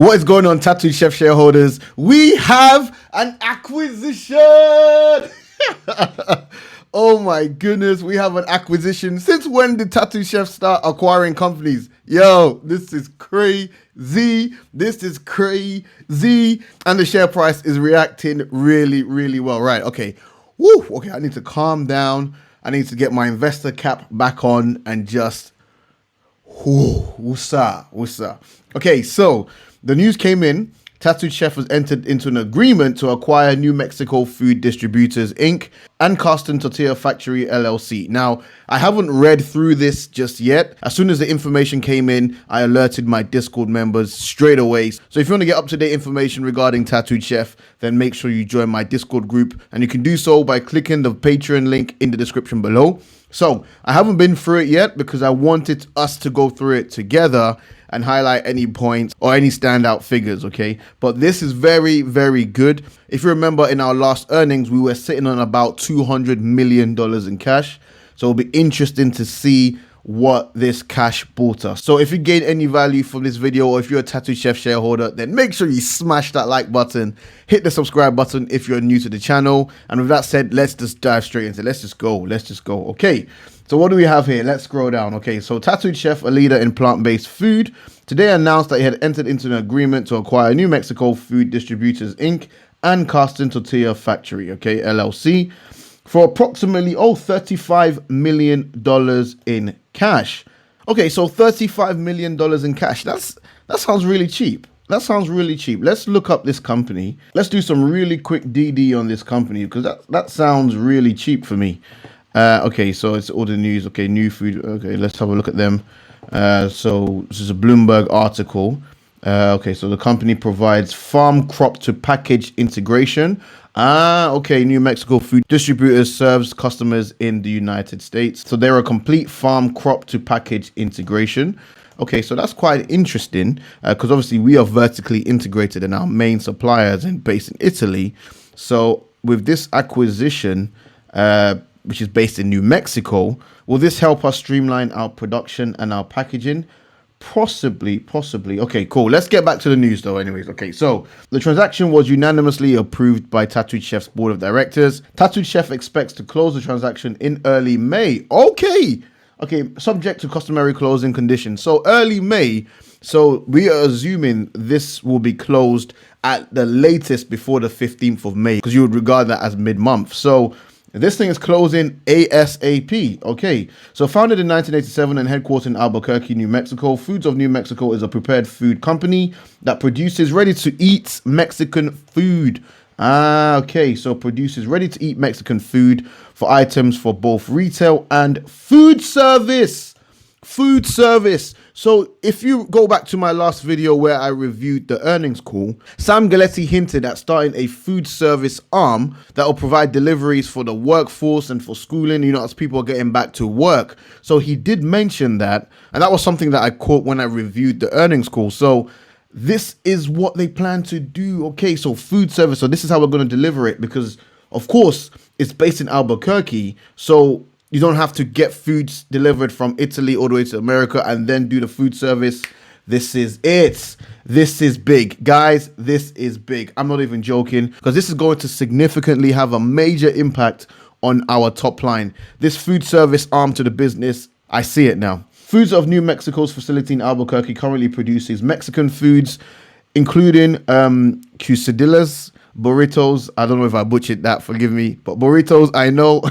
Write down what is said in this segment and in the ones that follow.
What is going on, Tattooed Chef shareholders? We have an acquisition! Oh my goodness, we have an acquisition. Since when did Tattooed Chef start acquiring companies? Yo, this is crazy. This is crazy. And the share price is reacting really, really well. Right, okay. Woo, okay, I need to calm down. I need to get my investor cap back on and just... Woosah. Okay, so the news came in. Tattooed Chef has entered into an agreement to acquire New Mexico Food Distributors, Inc. and Karsten Tortilla Factory, LLC. Now, I haven't read through this just yet. As soon as the information came in, I alerted my Discord members straight away. So if you want to get up-to-date information regarding Tattooed Chef, then make sure you join my Discord group. And you can do so by clicking the Patreon link in the description below. So I haven't been through it yet because I wanted us to go through it together and highlight any points or any standout figures, okay? But this is very, very good. If you remember in our last earnings, we were sitting on about $200 million in cash. So it'll be interesting to see what this cash bought us. So if you gain any value from this video, or if you're a Tattooed Chef shareholder, then make sure you smash that like button, hit the subscribe button if you're new to the channel. And with that said, let's just dive straight into it. Let's just go. Okay, so what do we have here? Let's scroll down. Okay, so Tattooed Chef, a leader in plant-based food, today announced that he had entered into an agreement to acquire New Mexico Food Distributors, Inc. and Karsten Tortilla Factory, okay, LLC, for approximately $35 million in cash. Okay, so $35 million in cash. That sounds really cheap. Let's look up this company. Let's do some really quick DD on this company because that sounds really cheap for me. Okay, so it's all the news. Okay, new food. Okay, let's have a look at them. So this is a Bloomberg article. Okay, so the company provides farm crop to package integration. Okay, New Mexico Food Distributors serves customers in the United States. So they're a complete farm crop to package integration. Okay, so that's quite interesting because obviously we are vertically integrated and our main suppliers are based in Italy. So with this acquisition, which is based in New Mexico, will this help us streamline our production and our packaging? Possibly. Okay, cool. Let's get back to the news though anyways. Okay, so the transaction was unanimously approved by Tattooed Chef's board of directors. Tattooed Chef expects to close the transaction in early May. Okay, subject to customary closing conditions. So early May. So we are assuming this will be closed at the latest before the 15th of May because you would regard that as mid-month. So this thing is closing ASAP. Okay, so founded in 1987 and headquartered in Albuquerque, New Mexico, Foods of New Mexico is a prepared food company that produces ready-to-eat Mexican food. Okay, so produces ready-to-eat Mexican food for items for both retail and food service. So if you go back to my last video where I reviewed the earnings call, Sam Galetti hinted at starting a food service arm that will provide deliveries for the workforce and for schooling, as people are getting back to work. So he did mention that, and that was something that I caught when I reviewed the earnings call. So this is what they plan to do. Okay, so food service. So this is how we're going to deliver it because, of course, it's based in Albuquerque. So you don't have to get foods delivered from Italy all the way to America and then do the food service. This is it. This is big. Guys, this is big. I'm not even joking because this is going to significantly have a major impact on our top line. This food service arm to the business, I see it now. Foods of New Mexico's facility in Albuquerque currently produces Mexican foods, including quesadillas, burritos, I don't know if I butchered that, forgive me, but burritos I know,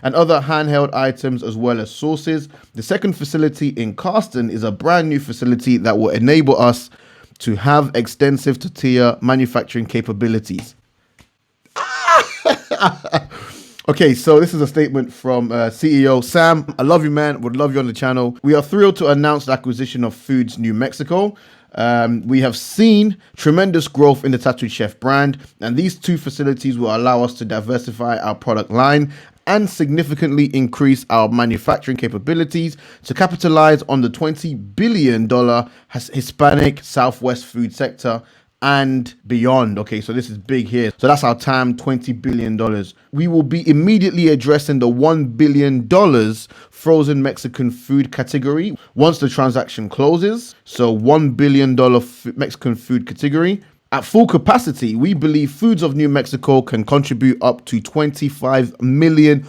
and other handheld items as well as sauces. The second facility in Karsten is a brand new facility that will enable us to have extensive tortilla manufacturing capabilities. Okay, so this is a statement from CEO Sam. I love you, man. Would love you on the channel. We are thrilled to announce the acquisition of Foods New Mexico. We have seen tremendous growth in the Tattooed Chef brand, and these two facilities will allow us to diversify our product line and significantly increase our manufacturing capabilities to capitalize on the $20 billion Hispanic Southwest food sector and beyond. Okay, so this is big here. So that's our TAM, $20 billion. We will be immediately addressing the $1 billion frozen Mexican food category once the transaction closes. So $1 billion Mexican food category. At full capacity, we believe Foods of New Mexico can contribute up to $25 million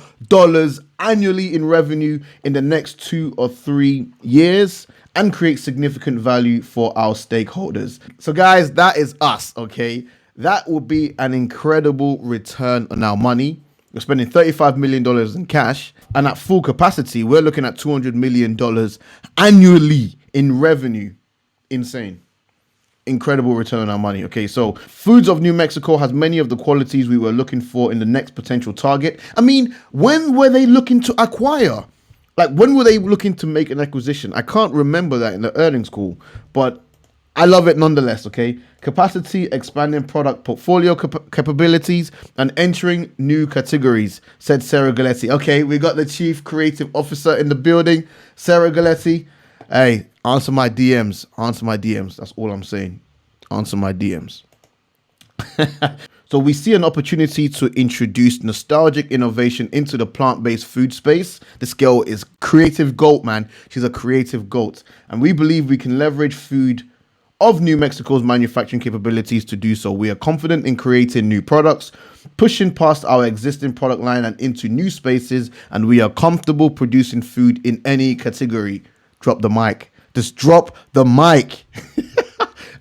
annually in revenue in the next 2 or 3 years and create significant value for our stakeholders. So guys, that is us, okay? That will be an incredible return on our money. We're spending $35 million in cash, and at full capacity, we're looking at $200 million annually in revenue. Insane. Incredible return on our money. Okay, so Foods of New Mexico has many of the qualities we were looking for in the next potential target. I mean, when were they looking to acquire? Like, when were they looking to make an acquisition? I can't remember that in the earnings call, but I love it nonetheless. Okay, capacity, expanding product portfolio capabilities, and entering new categories, said Sarah Galetti. Okay, we got the chief creative officer in the building, Sarah Galetti. Hey, answer my DMs. Answer my DMs. That's all I'm saying. Answer my DMs. So we see an opportunity to introduce nostalgic innovation into the plant-based food space. This girl is creative goat, man. She's a creative goat. And we believe we can leverage Food of New Mexico's manufacturing capabilities to do so. We are confident in creating new products, pushing past our existing product line and into new spaces. And we are comfortable producing food in any category. Drop the mic. Just drop the mic.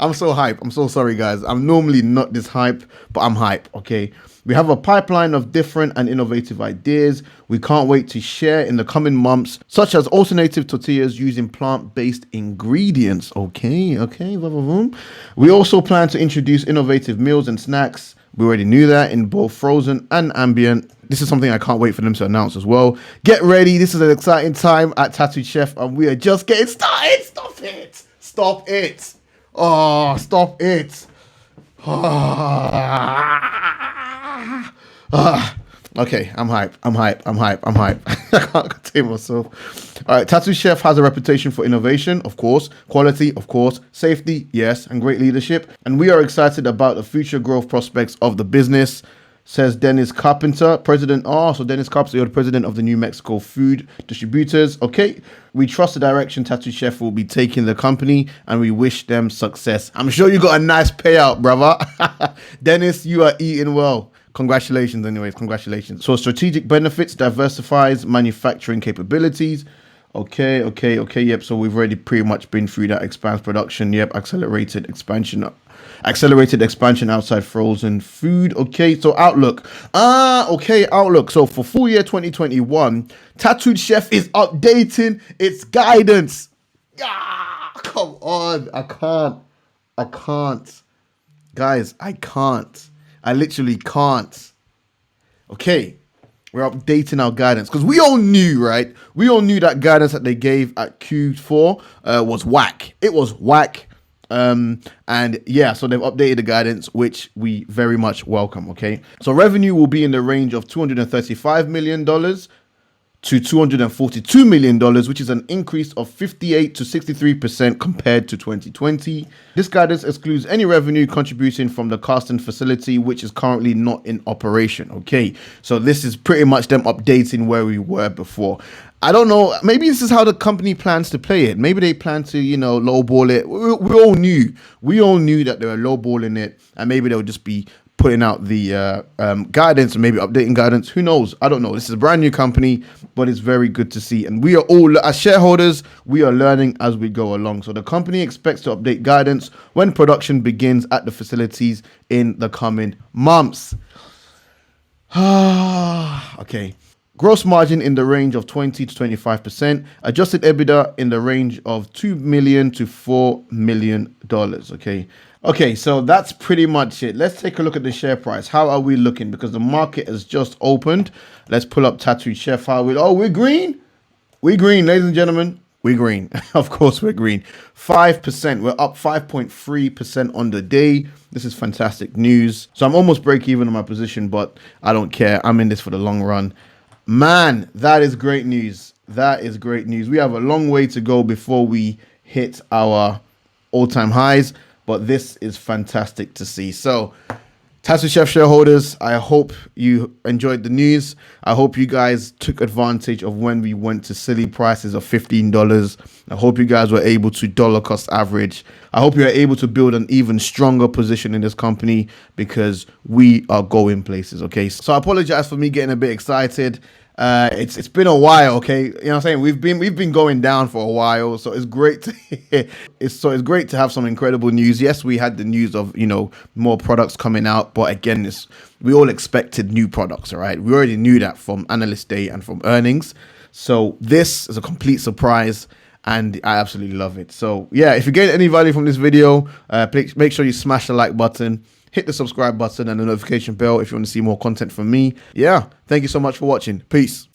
I'm so hype. I'm so sorry, guys. I'm normally not this hype, but I'm hype, okay? We have a pipeline of different and innovative ideas we can't wait to share in the coming months, such as alternative tortillas using plant-based ingredients. Okay. We also plan to introduce innovative meals and snacks. We already knew that in both frozen and ambient. This is something I can't wait for them to announce as well. Get ready. This is an exciting time at Tattooed Chef, and we are just getting started. Stop it. Stop it. Oh, stop it. Okay, I'm hype. I can't contain myself. All right, Tattoo Chef has a reputation for innovation, of course, quality, of course, safety, yes, and great leadership. And we are excited about the future growth prospects of the business, says Dennis Carpenter, president. Oh, so Dennis Carpenter, you're the president of the New Mexico Food Distributors. Okay, we trust the direction Tattoo Chef will be taking the company, and we wish them success. I'm sure you got a nice payout, brother. Dennis, you are eating well. Congratulations, anyways. Congratulations. So strategic benefits, diversifies manufacturing capabilities. Okay. Yep. So we've already pretty much been through that. Expands production. Yep. Accelerated expansion outside frozen food. Okay. So outlook. Outlook. So for full year 2021, Tattooed Chef is updating its guidance. Come on. I can't. Guys, I can't. I literally can't. Okay, we're updating our guidance because we all knew, right? We all knew that guidance that they gave at Q4 was whack. It was whack. And yeah, so they've updated the guidance, which we very much welcome. Okay, so revenue will be in the range of $235 million to $242 million, which is an increase of 58 to 63% compared to 2020. This guidance excludes any revenue contributing from the Karsten facility, which is currently not in operation. Okay, so this is pretty much them updating where we were before. I don't know, maybe this is how the company plans to play it. Maybe they plan to, lowball it. We all knew that they were lowballing it, and maybe they'll just be putting out the guidance and maybe updating guidance. Who knows? I don't know. This is a brand new company, but it's very good to see. And we are all, as shareholders, we are learning as we go along. So the company expects to update guidance when production begins at the facilities in the coming months. Okay. Gross margin in the range of 20 to 25%. Adjusted EBITDA in the range of $2 million to $4 million. Okay, so that's pretty much it. Let's take a look at the share price. How are we looking? Because the market has just opened. Let's pull up Tattooed Chef. We're green. We're green, ladies and gentlemen. We're green. Of course, we're green. 5%. We're up 5.3% on the day. This is fantastic news. So I'm almost break even on my position, but I don't care. I'm in this for the long run. Man, that is great news. That is great news. We have a long way to go before we hit our all-time highs. but this is fantastic to see. So TTCF shareholders, I hope you enjoyed the news. I hope you guys took advantage of when we went to silly prices of $15. I hope you guys were able to dollar cost average. I hope you're able to build an even stronger position in this company, because we are going places, okay? So I apologize for me getting a bit excited. It's been a while, okay? You know what I'm saying? We've been going down for a while, so it's great to it's great to have some incredible news. Yes, we had the news of, you know, more products coming out, but again, we all expected new products, all right? We already knew that from analyst day and from earnings. So this is a complete surprise, and I absolutely love it. So yeah, if you get any value from this video, please make sure you smash the like button, hit the subscribe button and the notification bell if you want to see more content from me. Yeah, thank you so much for watching. Peace.